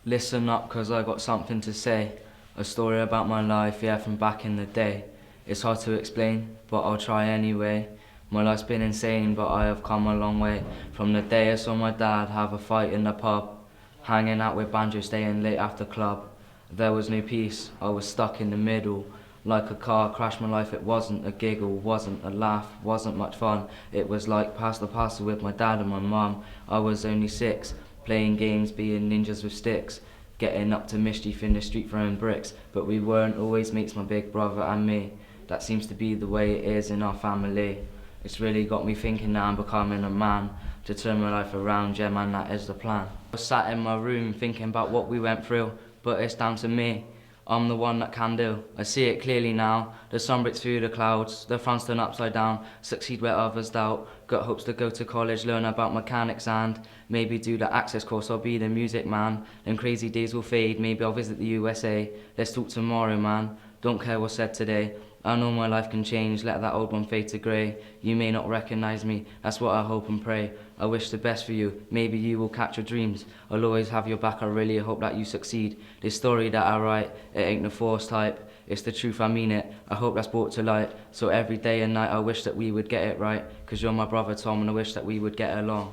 Listen up, cause I got something to say. A story about my life, yeah, from back in the day. It's hard to explain, but I'll try anyway. My life's been insane, but I have come a long way. From the day I saw my dad have a fight in the pub, hanging out with banjo, staying late after club. There was no peace, I was stuck in the middle. Like a car crash, my life, it wasn't a giggle, wasn't a laugh, wasn't much fun. It was like pass the parcel with my dad and my mum. I was only 6, playing games, being ninjas with sticks, getting up to mischief in the street throwing bricks. But we weren't always mates, my big brother and me. That seems to be the way it is in our family. It's really got me thinking now I'm becoming a man. To turn my life around, yeah man, that is the plan. I was sat in my room thinking about what we went through, but it's down to me. I'm the one that can do. I see it clearly now. The sun breaks through the clouds, the frown's turned upside down, succeed where others doubt. Got hopes to go to college, learn about mechanics and maybe do the access course or be the music man. Then crazy days will fade, maybe I'll visit the USA. Let's talk tomorrow, man. Don't care what's said today. I know my life can change, let that old one fade to grey. You may not recognise me, that's what I hope and pray. I wish the best for you, maybe you will catch your dreams. I'll always have your back, I really hope that you succeed. This story that I write, it ain't the forced type. It's the truth, I mean it, I hope that's brought to light. So every day and night I wish that we would get it right. Cause you're my brother Tom and I wish that we would get along.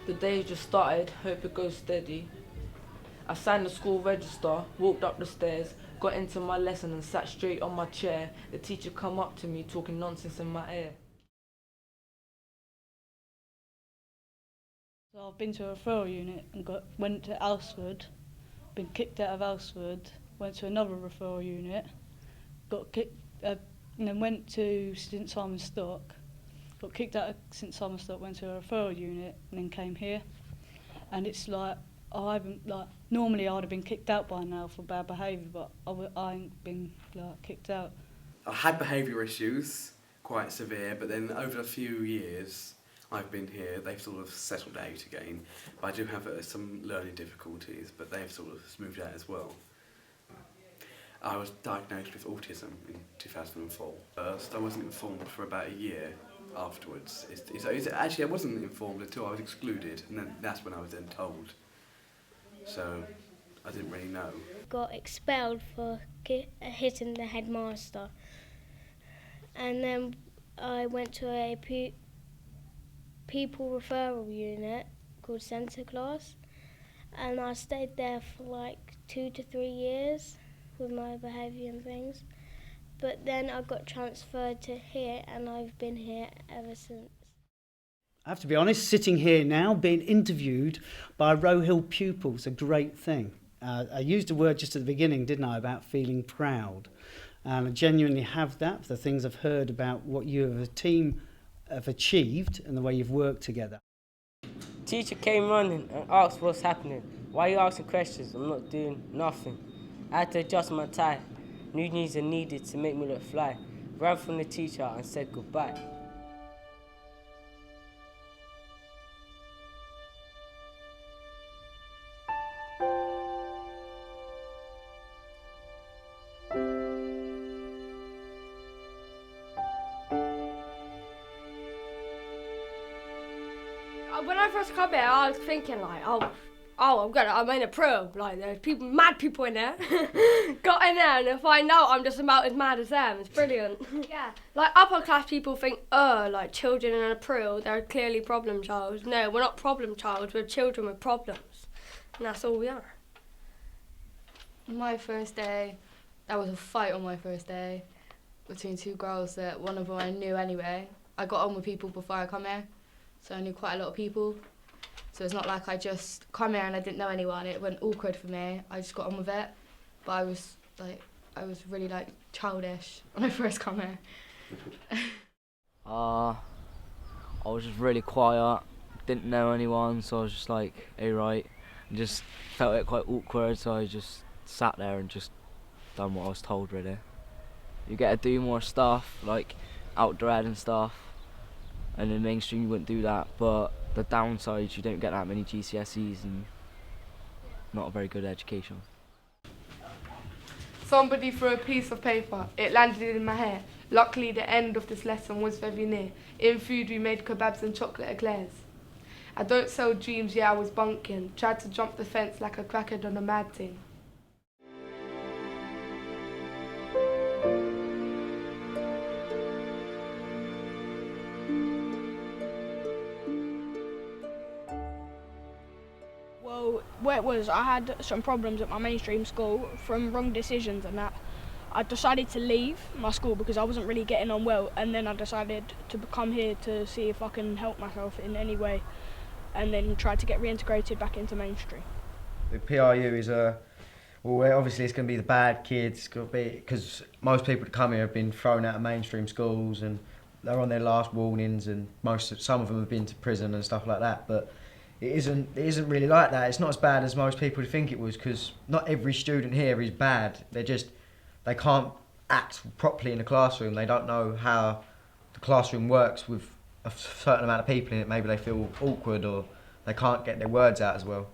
The day just started, hope it goes steady. I signed the school register, walked up the stairs, got into my lesson and sat straight on my chair. The teacher come up to me talking nonsense in my ear. So I've been to a referral unit and went to Alsford, been kicked out of Alsford, went to another referral unit, got kicked, and then went to St Simon's Stock, got kicked out of St Simon's Stock, went to a referral unit, and then came here. And it's like, I haven't, like, normally I'd have been kicked out by now for bad behaviour, but I ain't been, like, kicked out. I had behaviour issues, quite severe, but then over a few years I've been here, they've sort of settled out again. But I do have some learning difficulties, but they've sort of smoothed out as well. I was diagnosed with autism in 2004. First, I wasn't informed for about a year afterwards. Actually, I wasn't informed until I was excluded, and then that's when I was then told. So, I didn't really know. Got expelled for hitting the headmaster. And then I went to a Pupil Referral Unit called Centre Class, and I stayed there for like 2 to 3 years with my behaviour and things. But then I got transferred to here and I've been here ever since. I have to be honest, sitting here now, being interviewed by Row Hill pupils, a great thing. I used a word just at the beginning, didn't I, about feeling proud. And I genuinely have that for the things I've heard about what you as a team have achieved and the way you've worked together. Teacher came running and asked what's happening. Why are you asking questions? I'm not doing nothing. I had to adjust my tie. New knees are needed to make me look fly. Ran from the teacher and said goodbye. When I first come here, I was thinking like, I'm in a pro. Like there's mad people in there. Got in there and I find out I'm just about as mad as them. It's brilliant. Yeah. Like upper class people think, like children in a pro, they're clearly problem childs. No, we're not problem childs. We're children with problems, and that's all we are. My first day, there was a fight on my first day between 2 girls that one of them I knew anyway. I got on with people before I come here, so I knew quite a lot of people. So it's not like I just come here and I didn't know anyone. It went awkward for me. I just got on with it. But I was really like childish when I first come here. I was just really quiet, didn't know anyone, so I was just like, hey, right, and just felt it quite awkward, so I just sat there and just done what I was told, really. You get to do more stuff, like outdoor ed and stuff, and in mainstream you wouldn't do that, but the downside is you don't get that many GCSEs and not a very good education. Somebody threw a piece of paper. It landed in my hair. Luckily, the end of this lesson was very near. In food, we made kebabs and chocolate eclairs. I don't sell dreams, yeah, I was bunking. Tried to jump the fence like a crackhead on a mad thing. Well, where it was, I had some problems at my mainstream school from wrong decisions and that. I decided to leave my school because I wasn't really getting on well, and then I decided to come here to see if I can help myself in any way, and then try to get reintegrated back into mainstream. The PRU is well, obviously it's going to be the bad kids, because most people that come here have been thrown out of mainstream schools and they're on their last warnings, and some of them have been to prison and stuff like that. But it isn't really like that. It's not as bad as most people think it was, because not every student here is bad. They can't act properly in the classroom. They don't know how the classroom works with a certain amount of people in it. Maybe they feel awkward or they can't get their words out as well.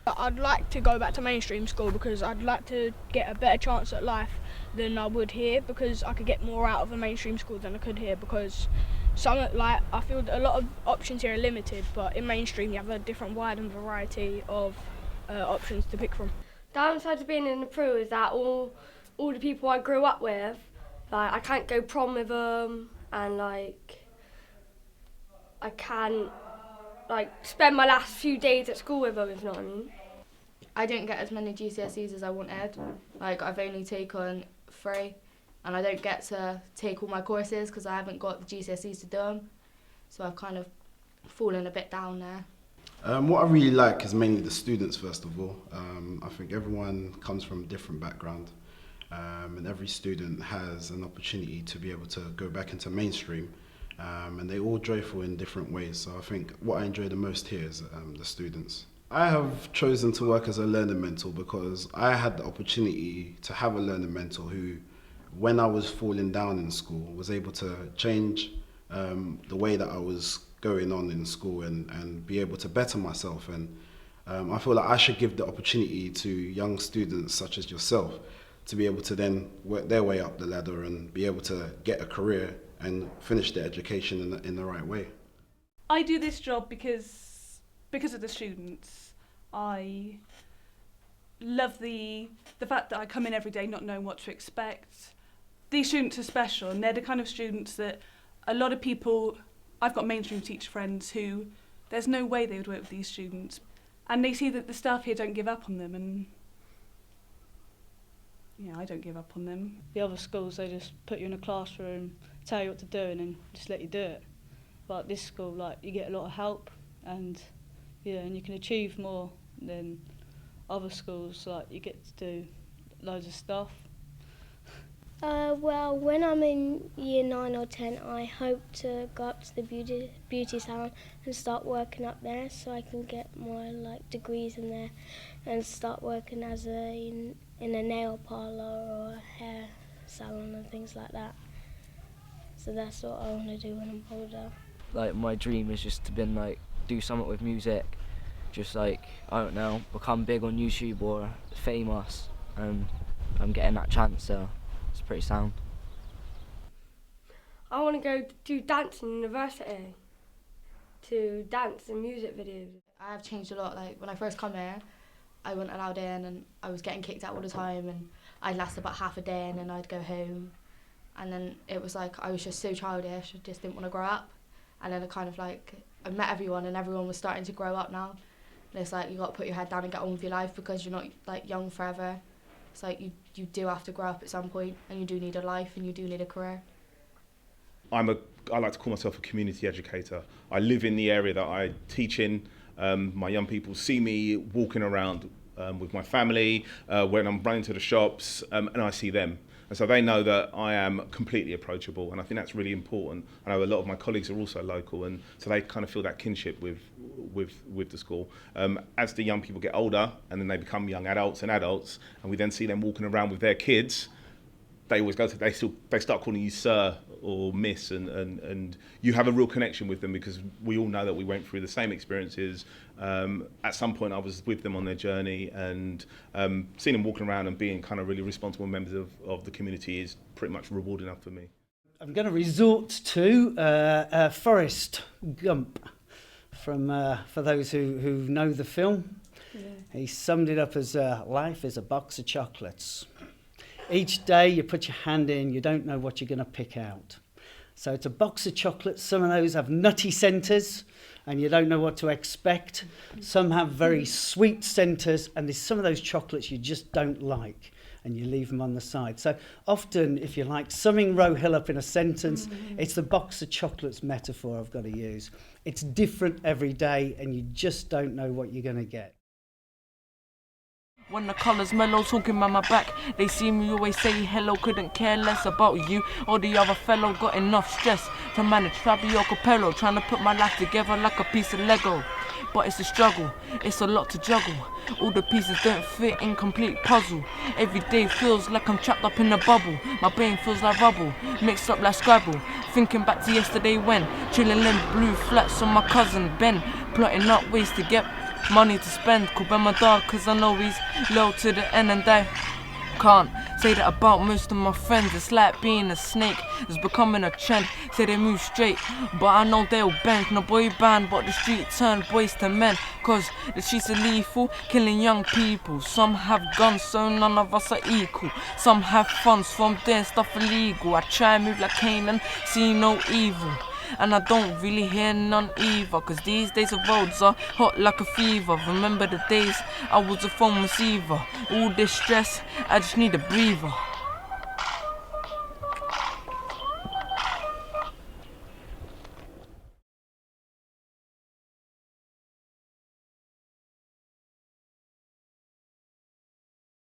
I'd like to go back to mainstream school because I'd like to get a better chance at life than I would here, because I could get more out of a mainstream school than I could here, because I feel that a lot of options here are limited, but in mainstream you have a different wide and variety of options to pick from. Downside to being in the PRU is that all the people I grew up with, like, I can't go prom with them, and like I can't spend my last few days at school with them, if you know what I mean. I didn't get as many GCSEs as I wanted. Like, I've only taken 3, and I don't get to take all my courses because I haven't got the GCSEs to do them. So I've kind of fallen a bit down there. What I really like is mainly the students, first of all. I think everyone comes from a different background, and every student has an opportunity to be able to go back into mainstream, and they're all joyful in different ways. So I think what I enjoy the most here is the students. I have chosen to work as a learning mentor because I had the opportunity to have a learning mentor who, when I was falling down in school, was able to change the way that I was going on in school and be able to better myself. And I feel like I should give the opportunity to young students such as yourself to be able to then work their way up the ladder and be able to get a career and finish their education in the right way. I do this job because of the students. I love the fact that I come in every day not knowing what to expect. These students are special, and they're the kind of students that a lot of people, I've got mainstream teacher friends who there's no way they would work with these students, and they see that the staff here don't give up on them, and I don't give up on them. The other schools, they just put you in a classroom, tell you what to do, and then just let you do it. But this school, you get a lot of help, and and you can achieve more than other schools. You get to do loads of stuff. Well, when I'm in year 9 or 10, I hope to go up to the beauty salon and start working up there, so I can get more degrees in there and start working in a nail parlour or a hair salon and things like that. So that's what I want to do when I'm older. My dream is just to do something with music, just I don't know, become big on YouTube or famous, and I'm getting that chance, so it's pretty sound. I want to go do dance in university, to dance and music videos. I have changed a lot. When I first come here, I wasn't allowed in, and I was getting kicked out all the time, and I'd last about half a day and then I'd go home, and then it was I was just so childish, I just didn't want to grow up. And then I met everyone, and everyone was starting to grow up now. And it's you got to put your head down and get on with your life, because you're not young forever. It's you do have to grow up at some point, and you do need a life, and you do need a career. I like to call myself a community educator. I live in the area that I teach in. My young people see me walking around with my family, when I'm running to the shops, and I see them. And so they know that I am completely approachable, and I think that's really important. I know a lot of my colleagues are also local, and so they kind of feel that kinship with the school. As the young people get older, and then they become young adults, and we then see them walking around with their kids, they always they start calling you sir or miss, and you have a real connection with them because we all know that we went through the same experiences. At some point I was with them on their journey, and seeing them walking around and being kind of really responsible members of the community is pretty much reward enough for me. I'm going to resort to Forrest Gump for those who know the film. Yeah. He summed it up as life is a box of chocolates. Each day you put your hand in, you don't know what you're going to pick out. So it's a box of chocolates. Some of those have nutty centres and you don't know what to expect. Some have very sweet centres, and there's some of those chocolates you just don't like and you leave them on the side. So often, if you like summing Roe Hill up in a sentence, it's the box of chocolates metaphor I've got to use. It's different every day and you just don't know what you're going to get. When the colours mellow, talking by my back, they see me always say hello, couldn't care less about you or the other fellow. Got enough stress to manage Fabio Capello, trying to put my life together like a piece of Lego. But it's a struggle, it's a lot to juggle. All the pieces don't fit in complete puzzle. Every day feels like I'm trapped up in a bubble. My brain feels like rubble, mixed up like Scrabble. Thinking back to yesterday when chilling in blue flats on my cousin Ben, plotting up ways to get money to spend. Could be my dog cause I know he's low to the end, and I can't say that about most of my friends. It's like being a snake, it's becoming a trend. Say they move straight, but I know they'll bend. No boy band, but the street turned boys to men. Cause the streets are lethal, killing young people. Some have guns, so none of us are equal. Some have funds from doing stuff illegal. I try and move like Canaan, see no evil. And I don't really hear none either, cause these days the roads are hot like a fever. Remember the days I was a phone receiver. All this stress, I just need a breather.